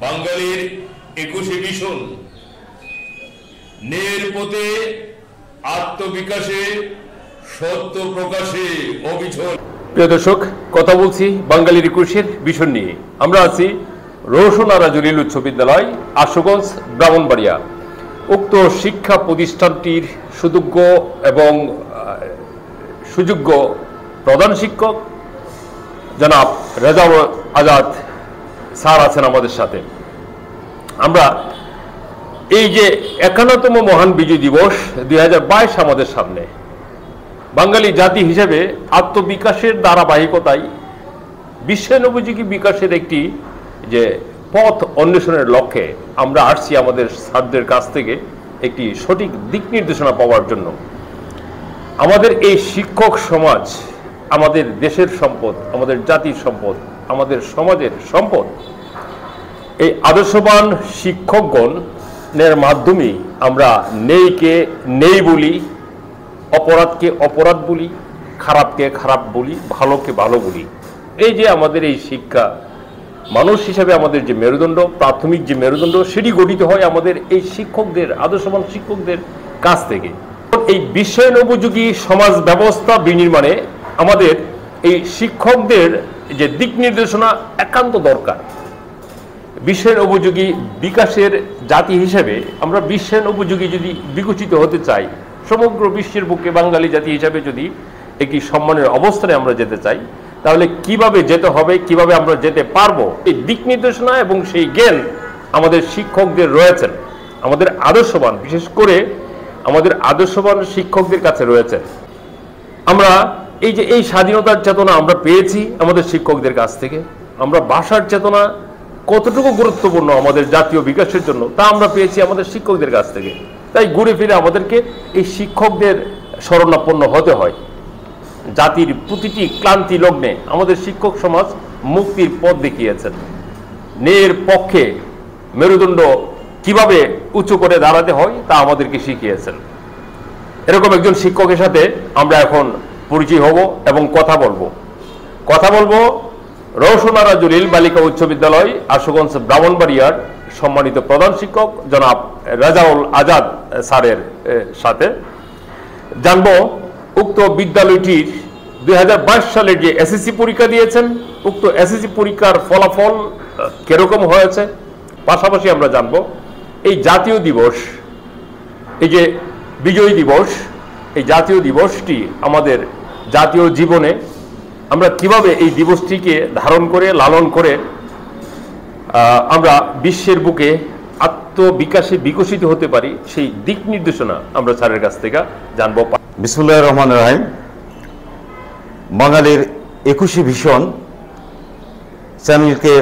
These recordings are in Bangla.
বাঙালির 21শে মিশন ন্যায়ের পথে আত্মবিকাশে সত্য প্রকাশে অবিচল। প্রিয় দর্শক, কথা বলছি বাঙালির 21শের মিশন নিয়ে। আমরা আছি রওশন-আরা জলিল উচ্চ বিদ্যালয়, আশুগঞ্জ, ব্রাহ্মণবাড়িয়া। উক্ত শিক্ষা প্রতিষ্ঠানটির সুযোগ্য এবং সুযোগ্য প্রধান শিক্ষক জনাব রেজাউল আজাদ স্যার আছেন আমাদের সাথে। আমরা এই যে 51তম মহান বিজয় দিবস 2022 আমাদের সামনে, বাঙালি জাতি হিসেবে আত্মবিকাশের ধারাবাহিকতায় বিশ্বায়নোপযোগী বিকাশের একটি যে পথ অন্বেষণের লক্ষ্যে আমরা আসছি আমাদের স্যারদের কাছ থেকে একটি সঠিক দিক নির্দেশনা পাওয়ার জন্য। আমাদের এই শিক্ষক সমাজ আমাদের দেশের সম্পদ, আমাদের জাতির সম্পদ, আমাদের সমাজের সম্পদ। এই আদর্শবান শিক্ষকগণের মাধ্যমে আমরা নেইকে নেই বলি, অপরাধকে অপরাধ বলি, খারাপকে খারাপ বলি, ভালোকে ভালো বলি। এই যে আমাদের এই শিক্ষা, মানুষ হিসাবে আমাদের যে মেরুদণ্ড, প্রাথমিক যে মেরুদণ্ড, সেটি গঠিত হয় আমাদের এই শিক্ষকদের, আদর্শবান শিক্ষকদের কাছ থেকে। এই বিশ্বায়নোপযোগী সমাজ ব্যবস্থা বিনির্মাণে আমাদের এই শিক্ষকদের যে দিক নির্দেশনা একান্ত দরকার। বিশ্বায়ন উপযোগী বিকাশের জাতি হিসেবে আমরা বিশ্বায়ন উপযোগী যদি বিকশিত হতে চাই, সমগ্র বিশ্বের বুকে বাঙালি জাতি হিসাবে যদি একটি সম্মানের অবস্থানে আমরা যেতে চাই, তাহলে কিভাবে যেতে হবে, কিভাবে আমরা যেতে পারবো, এই দিক নির্দেশনা এবং সেই জ্ঞান আমাদের শিক্ষকদের রয়েছেন। আমাদের আদর্শবান, বিশেষ করে আমাদের আদর্শবান শিক্ষকদের কাছে রয়েছেন। আমরা এই যে এই স্বাধীনতার চেতনা আমরা পেয়েছি আমাদের শিক্ষকদের কাছ থেকে। আমরা ভাষার চেতনা কতটুকু গুরুত্বপূর্ণ আমাদের জাতীয় বিকাশের জন্য, তা আমরা পেয়েছি আমাদের শিক্ষকদের কাছ থেকে। তাই ঘুরে ফিরে আমাদেরকে এই শিক্ষকদের শরণাপন্ন হতে হয়। জাতির প্রতিটি ক্লান্তি লগ্নে আমাদের শিক্ষক সমাজ মুক্তির পথ দেখিয়েছেন। ন্যায়ের পক্ষে মেরুদণ্ড কিভাবে উঁচু করে দাঁড়াতে হয় তা আমাদেরকে শিখিয়েছেন। এরকম একজন শিক্ষকের সাথে আমরা এখন পরিচয় হব এবং কথা বলবো রওশন-আরা জলিল বালিকা উচ্চ বিদ্যালয়, আশুগঞ্জ, ব্রাহ্মণবাড়িয়ার সম্মানিত প্রধান শিক্ষক জনাব রেজাউল আজাদ স্যারের সাথে। জানবো উক্ত বিদ্যালয়টির 2022 সালের যে এসএসসি পরীক্ষা দিয়েছেন, উক্ত এসএসসি পরীক্ষার ফলাফল কিরকম হয়েছে। পাশাপাশি আমরা জানবো এই জাতীয় দিবস, এই যে বিজয় দিবস, এই জাতীয় দিবসটি আমাদের জাতীয় জীবনে আমরা কিভাবে এই দিবসটিকে ধারণ করে লালন করে আমরা বিশ্বের বুকে আত্মবিকাশে বিকশিত হতে পারি, সেই দিক নির্দেশনা আমরা স্যারের কাছ থেকে জানবো। বিসমিল্লাহির রহমানির রহিম। বাঙালির 21শে মিশন চ্যানেলকে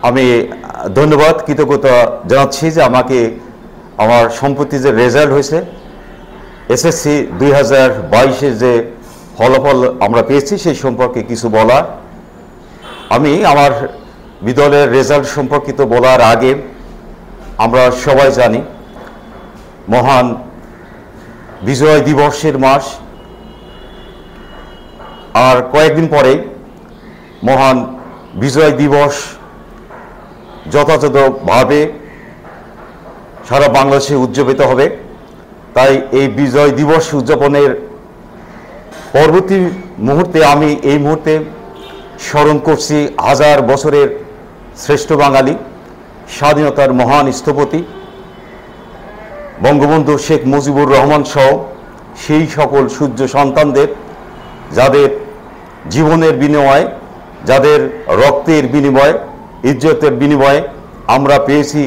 আমি ধন্যবাদ, কৃতজ্ঞতা জানাচ্ছি যে আমাকে আমার সম্প্রতি যে রেজাল্ট হয়েছে এসএসসি 2022 যে ফলাফল আমরা পেয়েছি সেই সম্পর্কে কিছু বলা। আমি আমার বিদ্যালয়ের রেজাল্ট সম্পর্কিত বলার আগে আমরা সবাই জানি মহান বিজয় দিবসের মাস, আর কয়েকদিন পরে মহান বিজয় দিবস যথাযথভাবে সারা বাংলাদেশে উদযাপিত হবে। তাই এই বিজয় দিবস উদযাপনের পরবর্তী মুহূর্তে আমি এই মুহূর্তে স্মরণ করছি হাজার বছরের শ্রেষ্ঠ বাঙালি, স্বাধীনতার মহান স্থপতি বঙ্গবন্ধু শেখ মুজিবুর রহমান সহ সেই সকল সূর্য সন্তানদের, যাদের জীবনের বিনিময়ে, যাদের রক্তের বিনিময়ে, ইজ্জতের বিনিময়ে আমরা পেয়েছি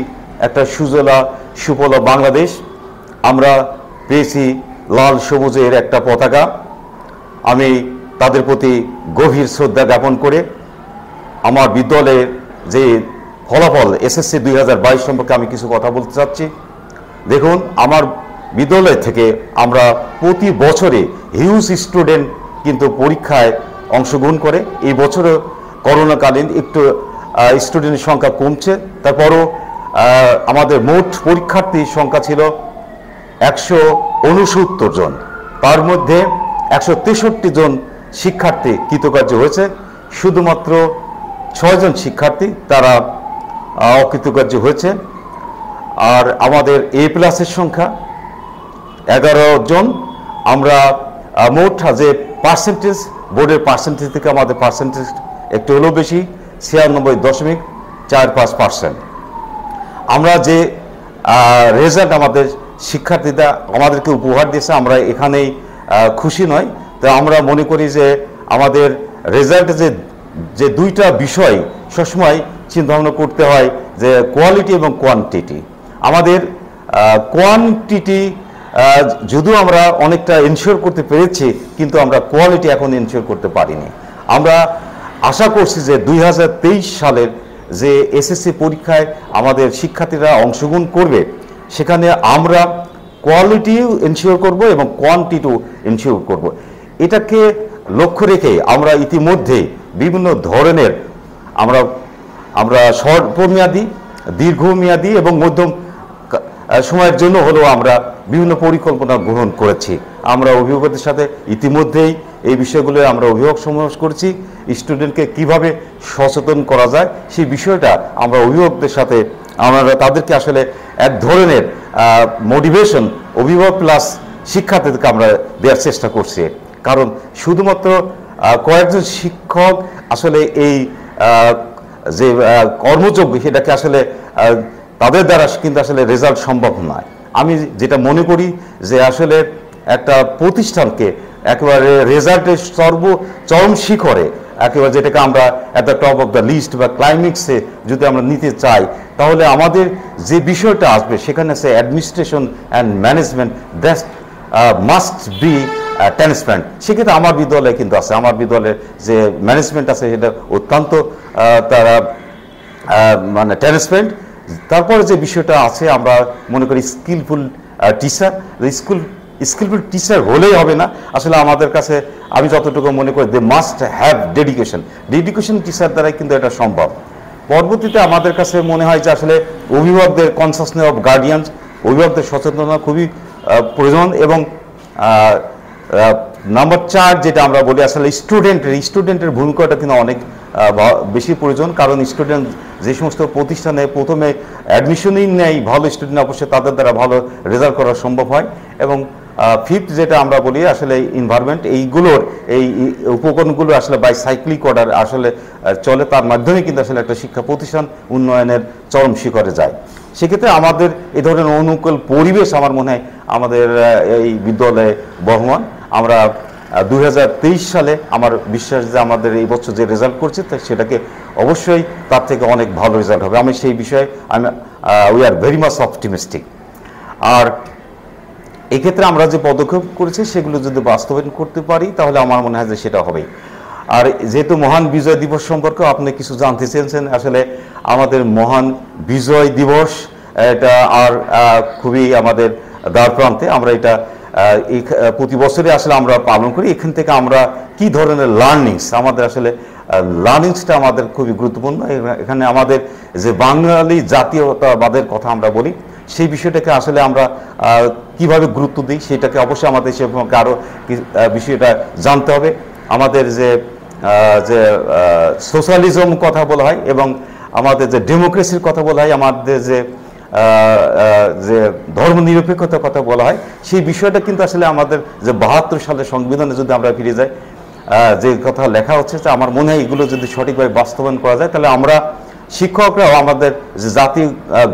একটা সুজলা সুফলা বাংলাদেশ, আমরা পেয়েছি লাল সবুজের একটা পতাকা। আমি তাদের প্রতি গভীর শ্রদ্ধা জ্ঞাপন করে আমার বিদ্যালয়ের যে ফলাফল এসএসসি 2022 সম্পর্কে আমি কিছু কথা বলতে চাচ্ছি। দেখুন, আমার বিদ্যালয় থেকে আমরা প্রতি বছরে হিউজ স্টুডেন্ট কিন্তু পরীক্ষায় অংশগ্রহণ করে। এই বছরও করোনাকালীন একটু স্টুডেন্টের সংখ্যা কমছে, তারপরও আমাদের মোট পরীক্ষার্থীর সংখ্যা ছিল 169 জন। তার মধ্যে 163 জন শিক্ষার্থী কৃতকার্য হয়েছে। শুধুমাত্র 6 জন শিক্ষার্থী তারা অকৃতকার্য হয়েছে। আর আমাদের A+-এর সংখ্যা 11 জন। আমরা মোট যে পার্সেন্টেজ, বোর্ডের পার্সেন্টেজ থেকে আমাদের পার্সেন্টেজ একটু হলেও বেশি, 96.45%। আমরা যে রেজাল্ট আমাদের শিক্ষার্থীরা আমাদেরকে উপহার দিয়েছে, আমরা এখানেই খুশি নয়। তো আমরা মনে করি যে আমাদের রেজাল্টে যে দুইটা বিষয় সবসময় চিন্তাভাবনা করতে হয়, যে কোয়ালিটি এবং কোয়ান্টিটি। আমাদের কোয়ান্টিটি যদিও আমরা অনেকটা এনশিওর করতে পেরেছি, কিন্তু আমরা কোয়ালিটি এখন এনশিওর করতে পারিনি। আমরা আশা করছি যে 2023 সালের যে এসএসসি পরীক্ষায় আমাদের শিক্ষার্থীরা অংশগ্রহণ করবে, সেখানে আমরা কোয়ালিটিও এনশিওর করব এবং কোয়ান্টিটিও এনশিওর করব। এটাকে লক্ষ্য রেখে আমরা ইতিমধ্যে বিভিন্ন ধরনের আমরা স্বল্পমেয়াদী, দীর্ঘমেয়াদী এবং মধ্যম সময়ের জন্য হলেও আমরা বিভিন্ন পরিকল্পনা গ্রহণ করেছি। আমরা অভিভাবকদের সাথে ইতিমধ্যেই এই বিষয়গুলো আমরা অভিভাবক সমাবেশ করেছি। স্টুডেন্টকে কিভাবে সচেতন করা যায় সেই বিষয়টা আমরা অভিভাবকদের সাথে আমরা তাদেরকে আসলে এক ধরনের মোটিভেশন অভিভাবক প্লাস শিক্ষার্থীদেরকে আমরা দেওয়ার চেষ্টা করছি। কারণ শুধুমাত্র কয়েকজন শিক্ষক আসলে এই যে কর্মযোগ্য সেটাকে আসলে তাদের দ্বারা কিন্তু আসলে রেজাল্ট সম্ভব নয়। আমি যেটা মনে করি যে আসলে একটা প্রতিষ্ঠানকে একেবারে রেজাল্টের চরম শিখরে, একেবারে যেটাকে আমরা at the top of the list বা ক্লাইম্যাক্সে যদি আমরা নিতে চাই, তাহলে আমাদের যে বিষয়টা আসবে সেখানে আছে administration and management, that must be transparent. সেক্ষেত্রে আমার বিদ্যালয়ে কিন্তু আছে, আমার বিদ্যালয়ের যে ম্যানেজমেন্ট আছে সেটা অত্যন্ত তারা মানে ট্রান্সপারেন্ট। তারপরে যে বিষয়টা আছে আমরা মনে করি স্কিলফুল টিচার। স্কিলফুল টিচার হলেই হবে না, আসলে আমাদের কাছে আমি যতটুকু মনে করি they must have dedication teacher দ্বারাই কিন্তু এটা সম্ভব। পরবর্তীতে আমাদের কাছে মনে হয় যে আসলে অভিভাবকদের কনসাসনেস অফ গার্ডিয়ানস, অভিভাবকদের সচেতনতা খুবই প্রয়োজন। এবং নাম্বার 4 যেটা আমরা বলি আসলে স্টুডেন্টের ভূমিকাটা কিন্তু অনেক বেশি প্রয়োজন। কারণ স্টুডেন্ট যে সমস্ত প্রতিষ্ঠানে প্রথমে অ্যাডমিশনই নেয় ভালো স্টুডেন্ট, অবশ্যই তাদের দ্বারা ভালো রেজাল্ট করা সম্ভব হয়। এবং 5th যেটা আমরা বলি আসলে এনভায়রনমেন্ট, এইগুলোর এই উপকরণগুলো আসলে বাই সাইক্লিক অর্ডার আসলে চলে, তার মাধ্যমে কিন্তু আসলে একটা শিক্ষা প্রতিষ্ঠান উন্নয়নের চরম শিখরে যায়। সেক্ষেত্রে আমাদের এই ধরনের অনুকূল পরিবেশ আমার মনে হয় আমাদের এই বিদ্যালয়ে বহমান। আমরা 2023 সালে আমার বিশ্বাস যে আমাদের এই বছর যে রেজাল্ট করছে সেটাকে অবশ্যই তার থেকে অনেক ভালো রেজাল্ট হবে। আমি সেই বিষয়ে we are very much optimistic. আর এক্ষেত্রে আমরা যে পদক্ষেপ করেছি সেগুলো যদি বাস্তবায়ন করতে পারি তাহলে আমার মনে হয় যে সেটা হবেই। আর যেহেতু মহান বিজয় দিবস সম্পর্কে আপনি কিছু জানতে চেয়েছেন, আসলে আমাদের মহান বিজয় দিবস এটা আর খুবই আমাদের দ্বার প্রান্তে। আমরা এটা প্রতি বছরই আসলে আমরা পালন করি। এখান থেকে আমরা কি ধরনের আমাদের আসলে লার্নিংসটা আমাদের খুবই গুরুত্বপূর্ণ। এখানে আমাদের যে বাঙালি জাতীয়তাবাদের কথা আমরা বলি, সেই বিষয়টাকে আসলে আমরা কিভাবে গুরুত্ব দিই সেটাকে অবশ্যই আমাদের সে আরও বিষয়টা জানতে হবে। আমাদের যে সোশ্যালিজম কথা বলা হয় এবং আমাদের যে ডেমোক্রেসির কথা বলা হয়, আমাদের যে ধর্মনিরপেক্ষতার কথা বলা হয়, সেই বিষয়টা কিন্তু আসলে আমাদের যে 72 সালের সংবিধানে যদি আমরা ফিরে যাই, যে কথা লেখা হচ্ছে, যে আমার মনে হয় এগুলো যদি সঠিকভাবে বাস্তবায়ন করা যায় তাহলে আমরা শিক্ষকরাও আমাদের যে জাতি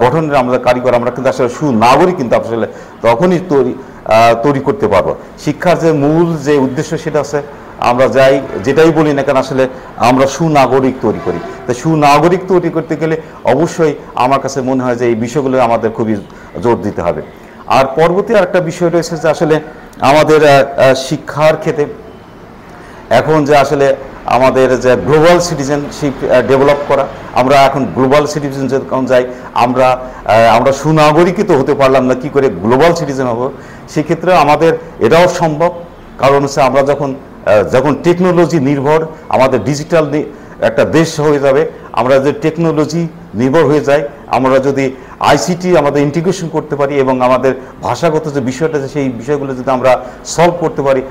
গঠনের আমাদের কারিগর, আমরা কিন্তু আসলে সুনাগরিক কিন্তু আসলে তখনই তৈরি করতে পারবো। শিক্ষার যে মূল যে উদ্দেশ্য সেটা আছে আমরা যেটাই বলি না কেন আসলে আমরা সুনাগরিক তৈরি করি। তো সুনাগরিক তৈরি করতে গেলে অবশ্যই আমার কাছে মনে হয় যে এই বিষয়গুলো আমাদের খুবই জোর দিতে হবে। আর পরবর্তী আরেকটা বিষয় রয়েছে যে আসলে আমাদের শিক্ষার ক্ষেত্রে এখন যে আসলে আমাদের যে গ্লোবাল সিটিজেনশিপ ডেভেলপ করা, আমরা এখন গ্লোবাল সিটিজেন যখন যাই আমরা সুনাগরিকই তো হতে পারলাম না, কি করে গ্লোবাল সিটিজেন হব? সেক্ষেত্রে আমাদের এটাও সম্ভব। কারণ হচ্ছে আমরা যখন টেকনোলজি নির্ভর আমাদের ডিজিটাল একটা দেশ হয়ে যাবে, আমরা যে টেকনোলজি নির্ভর হয়ে যাই, আমরা যদি আইসিটি আমাদের ইন্টিগ্রেশন করতে পারি এবং আমাদের ভাষাগত যে বিষয়টা আছে সেই বিষয়গুলো যদি আমরা সলভ করতে পারি,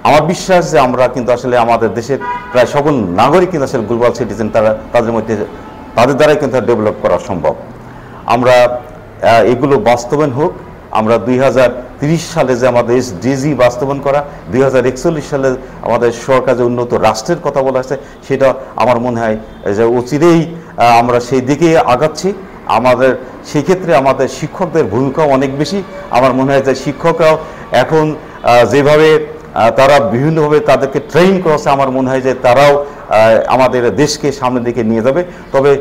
আমার বিশ্বাস যে আমরা কিন্তু আসলে আমাদের দেশের প্রায় সকল নাগরিক কিন্তু আসলে গ্লোবাল সিটিজেন তাদের মধ্যে তাদের দ্বারাই কিন্তু ডেভেলপ করা সম্ভব। আমরা এগুলো বাস্তবায়ন হোক। আমরা 2030 সালে যে আমাদের SDG বাস্তবায়ন করা, 2041 সালে আমাদের সরকার যে উন্নত রাষ্ট্রের কথা বলা আছে, সেটা আমার মনে হয় যে অচিরেই আমরা সেই দিকে আগাচ্ছি। আমাদের সেই ক্ষেত্রে আমাদের শিক্ষকদের ভূমিকাও অনেক বেশি। আমার মনে হয় যে শিক্ষকরাও এখন যেভাবে তারা বিভিন্নভাবে তাদেরকে ট্রেন করছে, আমার মনে হয় যে তারাও আমাদের দেশকে সামনের দিকে নিয়ে যাবে। তবে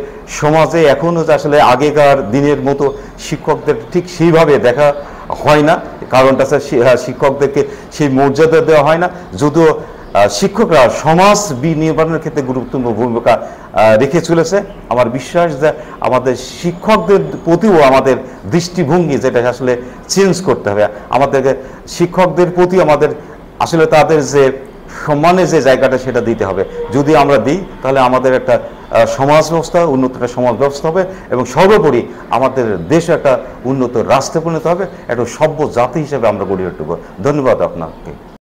সমাজে এখনও যে আসলে আগেকার দিনের মতো শিক্ষকদের ঠিক সেইভাবে দেখা হয় না। কারণটা শিক্ষকদেরকে সেই মর্যাদা দেওয়া হয় না। যদিও শিক্ষকরা সমাজ বিনির্মাণের ক্ষেত্রে গুরুত্বপূর্ণ ভূমিকা রেখে চলেছে। আমার বিশ্বাস যে আমাদের শিক্ষকদের প্রতিও আমাদের দৃষ্টিভঙ্গি যেটা আসলে চেঞ্জ করতে হবে। আমাদেরকে শিক্ষকদের প্রতি আমাদের আসলে তাদের যে সম্মানের যে জায়গাটা সেটা দিতে হবে। যদি আমরা দিই তাহলে আমাদের একটা সমাজ ব্যবস্থা, উন্নত একটা সমাজ ব্যবস্থা হবে এবং সর্বোপরি আমাদের দেশ একটা উন্নত রাষ্ট্রে পরিণত হবে, একটা সভ্য জাতি হিসেবে আমরা গড়ে উঠব। ধন্যবাদ আপনাকে।